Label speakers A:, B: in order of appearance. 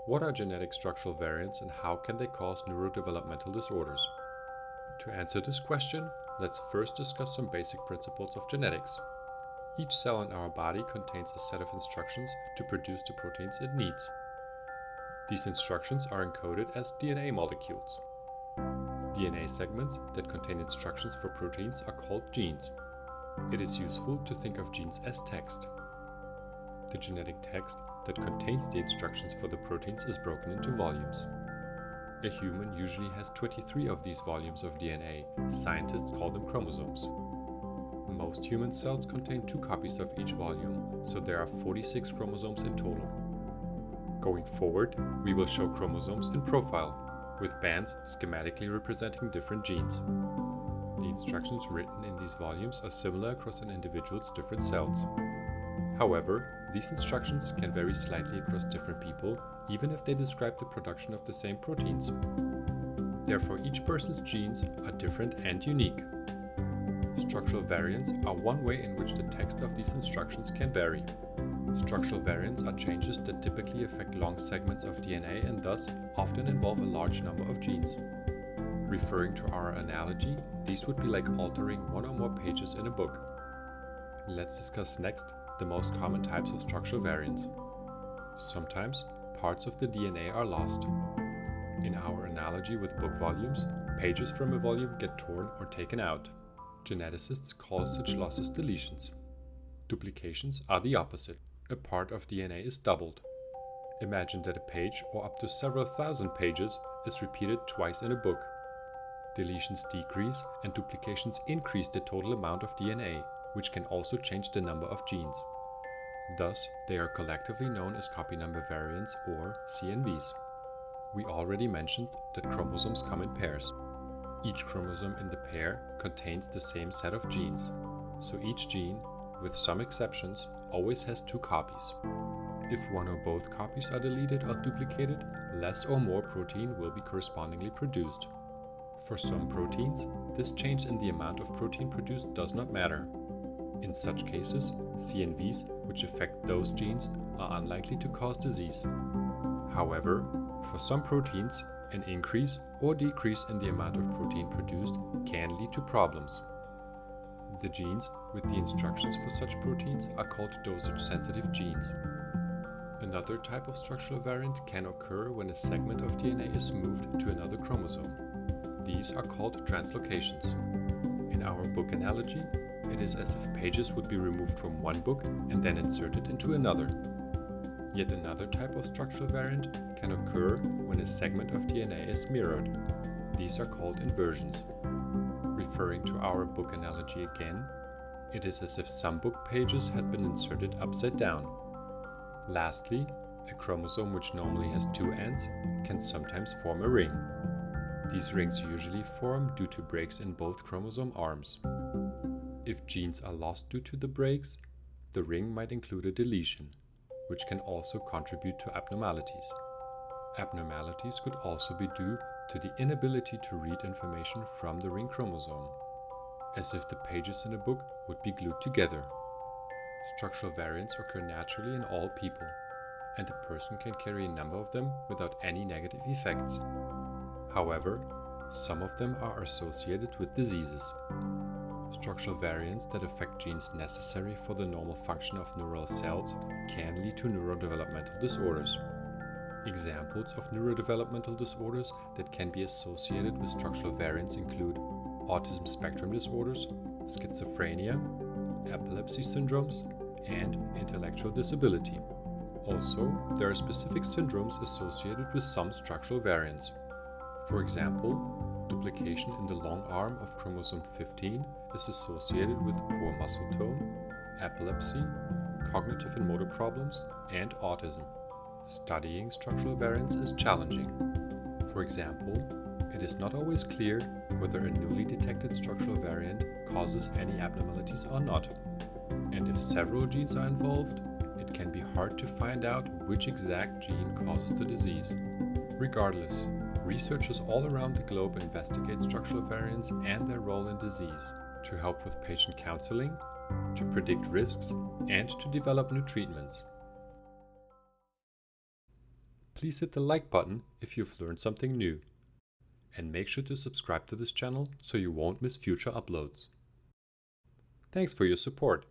A: What are genetic structural variants and how can they cause neurodevelopmental disorders? To answer this question, let's first discuss some basic principles of genetics. Each cell in our body contains a set of instructions to produce the proteins it needs. These instructions are encoded as DNA molecules. DNA segments that contain instructions for proteins are called genes. It is useful to think of genes as text. The genetic text that contains the instructions for the proteins is broken into volumes. A human usually has 23 of these volumes of DNA. Scientists call them chromosomes. Most human cells contain 2 copies of each volume, so there are 46 chromosomes in total. Going forward, we will show chromosomes in profile, with bands schematically representing different genes. The instructions written in these volumes are similar across an individual's different cells. However, these instructions can vary slightly across different people, even if they describe the production of the same proteins. Therefore, each person's genes are different and unique. Structural variants are one way in which the text of these instructions can vary. Structural variants are changes that typically affect long segments of DNA and thus often involve a large number of genes. Referring to our analogy, these would be like altering one or more pages in a book. Let's discuss next the most common types of structural variants. Sometimes, parts of the DNA are lost. In our analogy with book volumes, pages from a volume get torn or taken out. Geneticists call such losses deletions. Duplications are the opposite. A part of DNA is doubled. Imagine that a page, or up to several thousand pages, is repeated twice in a book. Deletions decrease and duplications increase the total amount of DNA, which can also change the number of genes. Thus, they are collectively known as copy number variants or CNVs. We already mentioned that chromosomes come in pairs. Each chromosome in the pair contains the same set of genes, so each gene, with some exceptions, always has 2 copies. If one or both copies are deleted or duplicated, less or more protein will be correspondingly produced. For some proteins, this change in the amount of protein produced does not matter. In such cases, CNVs, which affect those genes, are unlikely to cause disease. However, for some proteins, an increase or decrease in the amount of protein produced can lead to problems. The genes with the instructions for such proteins are called dosage-sensitive genes. Another type of structural variant can occur when a segment of DNA is moved to another chromosome. These are called translocations. In our book analogy, it is as if pages would be removed from one book and then inserted into another. Yet another type of structural variant can occur when a segment of DNA is mirrored. These are called inversions. Referring to our book analogy again, it is as if some book pages had been inserted upside down. Lastly, a chromosome which normally has 2 ends can sometimes form a ring. These rings usually form due to breaks in both chromosome arms. If genes are lost due to the breaks, the ring might include a deletion, which can also contribute to abnormalities. Abnormalities could also be due to the inability to read information from the ring chromosome, as if the pages in a book would be glued together. Structural variants occur naturally in all people, and a person can carry a number of them without any negative effects. However, some of them are associated with diseases. Structural variants that affect genes necessary for the normal function of neural cells can lead to neurodevelopmental disorders. Examples of neurodevelopmental disorders that can be associated with structural variants include autism spectrum disorders, schizophrenia, epilepsy syndromes, and intellectual disability. Also, there are specific syndromes associated with some structural variants. For example, duplication in the long arm of chromosome 15 is associated with poor muscle tone, epilepsy, cognitive and motor problems, and autism. Studying structural variants is challenging. For example, it is not always clear whether a newly detected structural variant causes any abnormalities or not. And if several genes are involved, it can be hard to find out which exact gene causes the disease. Regardless, researchers all around the globe investigate structural variants and their role in disease to help with patient counseling, to predict risks, and to develop new treatments. Please hit the like button if you've learned something new. And make sure to subscribe to this channel so you won't miss future uploads. Thanks for your support.